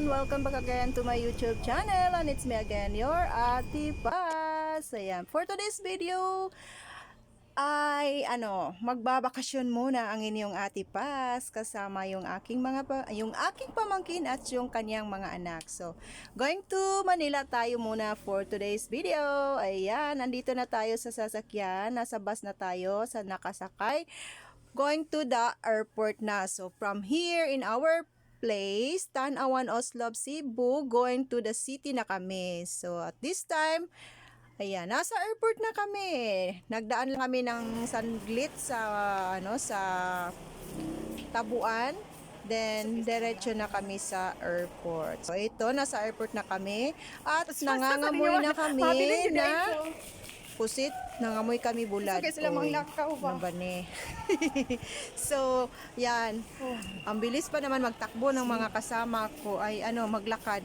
Welcome back again to my YouTube channel, and it's me again, your Ate Paz. Ayan, for today's video ay magbabakasyon muna ang inyong Ate Paz kasama yung aking pamangkin at yung kanyang mga anak. So, going to Manila tayo muna for today's video. Ayan, nandito na tayo sa sasakyan, nasa bus na tayo, sa nakasakay. Going to the airport na. So, from here in our place, Tanawan, Oslob, Cebu, going to the city na kami. So, at this time, ayan, nasa airport na kami. Nagdaan lang kami ng sandlit sa, sa Tabuan. Then, diretso na kami sa airport. So, ito, nasa airport na kami. At nangangamoy na kami na pusit. Nangamoy kami bulad. Okay, sila mga lakaw ba? So, yan. Ang bilis pa naman magtakbo ng mga kasama ko ay maglakad.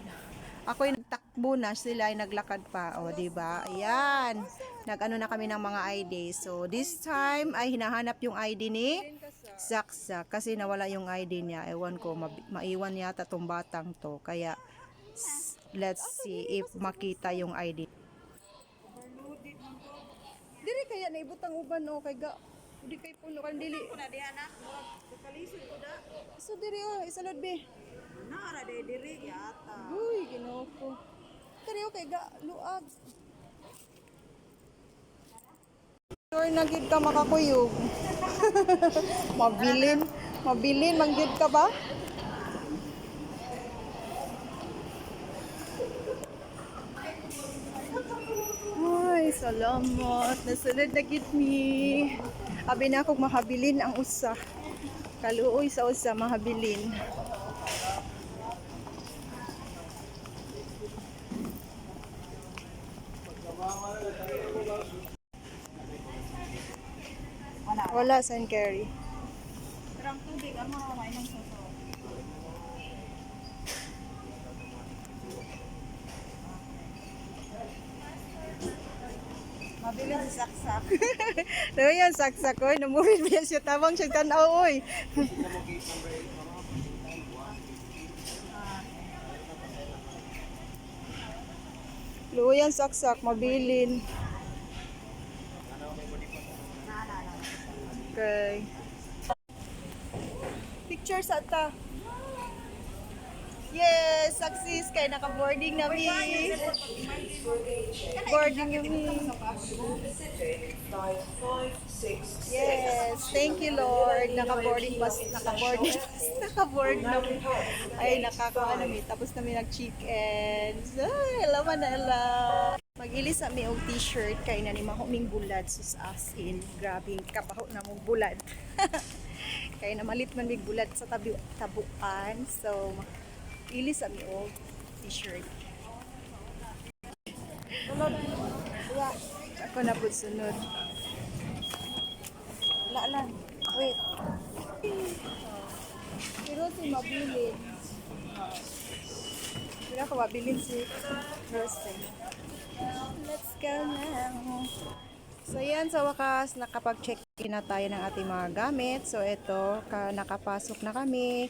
Ako ay nagtakbo na, sila ay naglakad pa. O, diba? Ayan. Nag-ano na kami ng mga ID. So, this time ay hinahanap yung ID ni Zakzak kasi nawala yung ID niya. Ewan ko, maiwan yata tong batang to. Kaya, let's see if makita yung ID. Diri kaya naibutang uban o kay ga. Di kay puno kan dili. Na diha na. Kalisod ko da. So diri isalod be. Naara diri yata. Uy, Ginoo ko. Kani kay ga luag. Sure na gid ka makakuyog. Mabilin manggid ka ba? Ay, salamat. Nasunod na gid mi. Abi na akong mahabilin ang usa. Kaluoy sa usa mahabilin. Wala, San Carry. Karang tubig ang mga mainom soso. Mabilis si saksak. Daw yan, saksak ko. Namuhin biya siya. Tawang siya tanaw, oy. Luyan, saksak. Mabilin. Okay. Picture sa ta. Yes, success kay naka-boarding na mi. Boarding yung mi. Yes, thank you Lord. Naka-boarding bus, naka-board na mi. Ay, nakakawa na mi. Tapos na mi nag-chicken. Ay, alaman na ala. Mag-ilis na mi og t-shirt kay na ni mahuming bulad sus as in. Grabe, kapaho na mong bulad. Kay na malit man mig bulad sa tabuan. So, ilis ami og t-shirt. Ako na po sunod. Wala lang. Wait. Pero si mabilin. Pero ako mabilin si Rosen. Let's go now. So yan, sa wakas nakapag-check-in na tayo ng ating mga gamit. So ito, nakapasok na kami.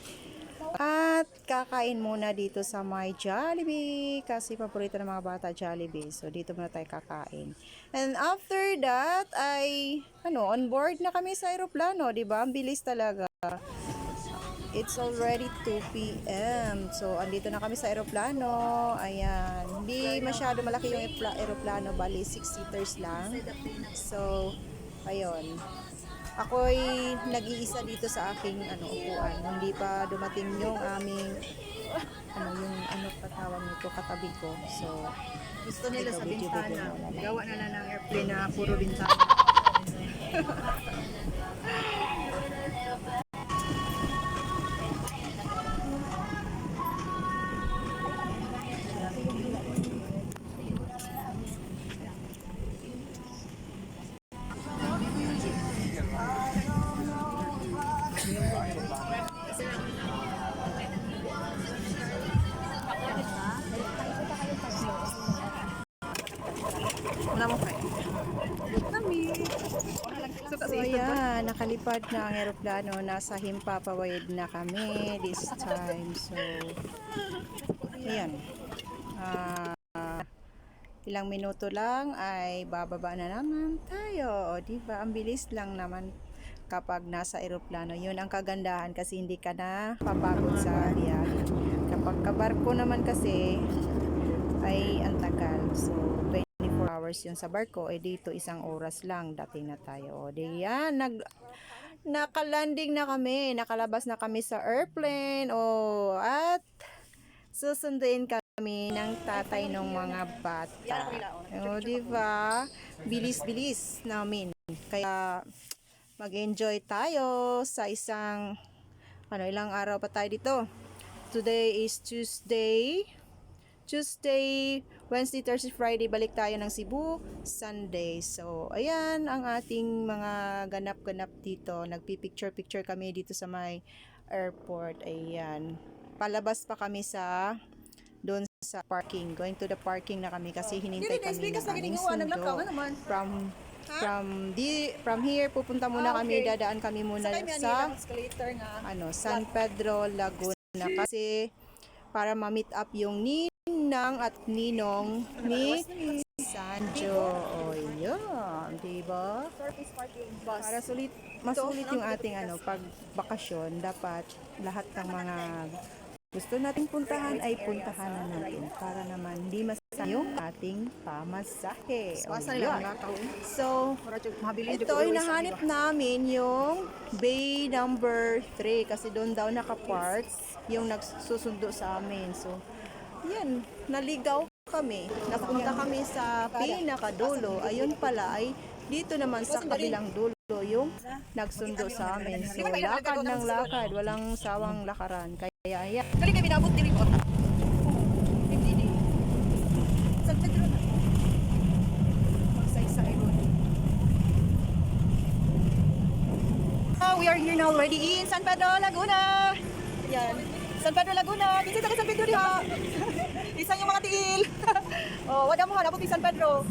At kakain muna dito sa my Jollibee kasi paborito ng mga bata Jollibee. So dito muna tayo kakain. And after that ay on board na kami sa eroplano, 'di ba? Ang bilis talaga. It's already 2 PM. So andito na kami sa eroplano. Ayan. Hindi masyado malaki yung eroplano, bali 6 seaters lang. So ayun. Ako'y nag-iisa dito sa aking upuan. Hindi pa dumating yung aming patawag nito, katabi ko. So, Gusto nila sa video bintana. muna lang. Gawa na lang ng airplane na puro bintana. Wala mo kayo. So, ayan, Ayan, nakalipad na ang eroplano. Nasa Himpapawid na kami this time. So, ayan. Ilang minuto lang ay bababa na naman tayo. O, diba? Ang bilis lang naman kapag nasa eroplano. Yun ang kagandahan kasi hindi ka na papagod sa biyahe. Kapag kabarko naman kasi ay ang tagal. So, 24 hours yun sa barko. Eh, dito 1 oras lang. Dating na tayo. O, di yan. Nakalanding na kami. Nakalabas na kami sa airplane. O, at susunduin kami ng tatay ng mga bata. O, diba? Bilis-bilis namin. Kaya, mag-enjoy tayo sa isang, ilang araw pa tayo dito. Today is Tuesday, Wednesday, Thursday, Friday, balik tayo ng Cebu, Sunday. So, ayan ang ating mga ganap-ganap dito. Nagpipicture-picture kami dito sa may airport. Ayan. Palabas pa kami doon sa parking. Going to the parking na kami kasi hinintay kami ng aming sundo. From here, pupunta muna kami, dadaan kami muna sa San Pedro, Laguna kasi para ma-meet up yung ninang at ninong ni Sanjo. O, yun. Diba? Para masulit yung ating pagbakasyon, dapat lahat ng mga gusto nating puntahan ay puntahan na natin para naman hindi masayang yung ating pamasahe. O, yun. So, ito hinahanap namin yung bay number 3 kasi doon daw nakapark yung nagsusundo sa amin. So, yan, naligaw kami. Napunta kami sa pinakadulo. Ayun pala ay dito naman sa kabilang dulo yung nagsundo sa amin. So, lakad ng lakad. Walang sawang lakaran. Kaya, ayan. Kali kami nabot diri ko. San Pedro na. Magsaysay road. We are here now already in San Pedro, Laguna. Yan. San Pedro, Laguna. Dito tayo San Pedro diha. Isang yung mga tiil. Oh, wala mo hanap San Pedro.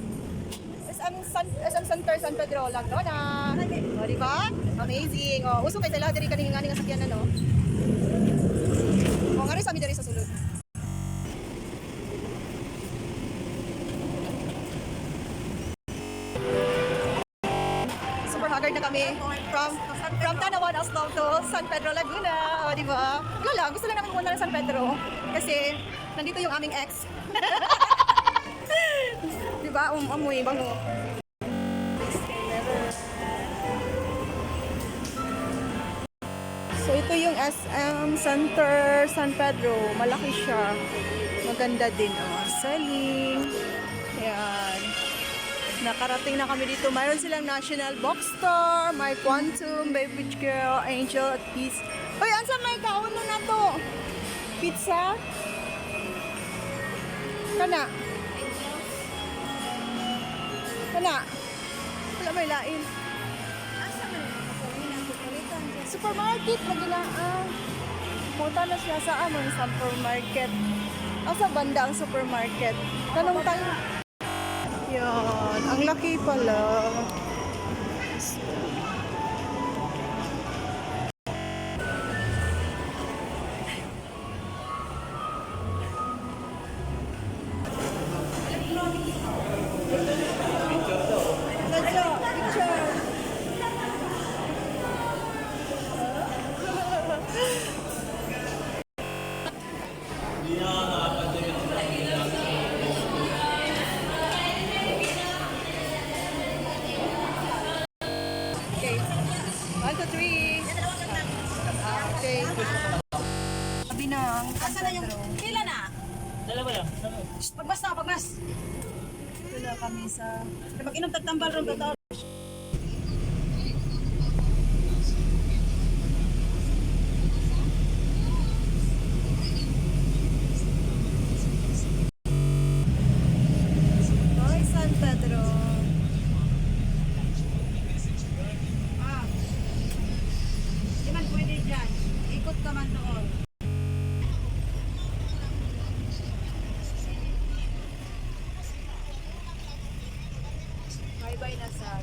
SM Center San Pedro, Laguna. O, di ba? Amazing. O, uso kay sila diri kaning nga sakyan ano. O, nga rin sa amin diri sa sulod. Super haggard na kami from Tanawan Aslaw to San Pedro, Laguna. O, di ba? Wala lang, gusto lang namin pumunta ng San Pedro kasi nandito yung aming ex. Di ba? Amoy bango. So, ito yung SM Center San Pedro. Malaki siya. Maganda din. Oh, selling. Ayan. Nakarating na kami dito. Mayroon silang National Bookstore, may Quantum, Baby Girl, Angel at Peace. Uy, ansa may kauno na to? Pizza? Kana? Kana? Wala may lain. Supermarket lagi na punta na siya sa amon supermarket. Asa banda ang supermarket? Tanong tayo. Yan, ang laki pala. Okay. 1, 2, 3. Okay. Sabi na ang Asa na yung... Kailan na? Dalawa lang. Pagmas na, pagmas. Wala kami sa Pag-inom tagtambal ron tataw. Hoy, San Pedro. Di man pwede dyan. Ikot ka man doon. Bye-bye na sa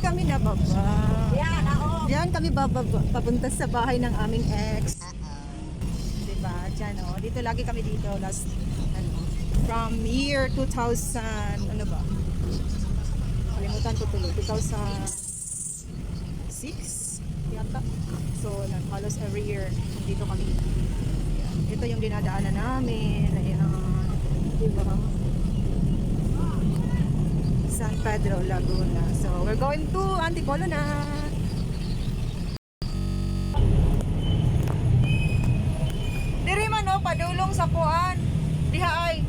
Kami nababa. Diyan kami bababa, papunta sa bahay ng aming ex. Diba? Diyan o. Dito lagi kami dito. Last, from year 2000, ano ba? Kalimutan ko tuloy. 2006 yata. So, halos every year dito kami. Ayan. Ito yung dinadaanan namin. Ayan. Diba? San Pedro, Laguna. So, we're going to Antipolo na. Diri man no, padulong sa kuan. Diha ay.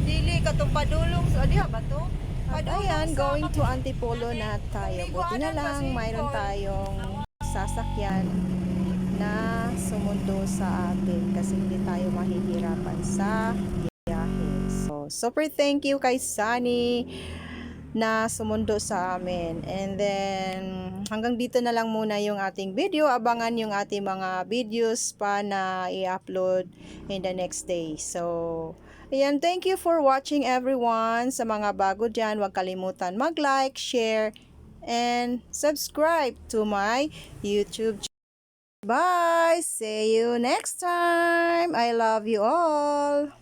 Dili katong padulong sa diha ba to? At ayan, going to Antipolo na tayo. Buti na lang, mayroon tayong sasakyan na sumundo sa atin kasi hindi tayo mahihirapan sa biyahe. So, super thank you kay Sunny na sumundo sa amin. And then, hanggang dito na lang muna yung ating video. Abangan yung ating mga videos pa na i-upload in the next day. So, ayan, thank you for watching everyone. Sa mga bago dyan, huwag kalimutan mag-like, share, and subscribe to my YouTube channel. Bye! See you next time! I love you all!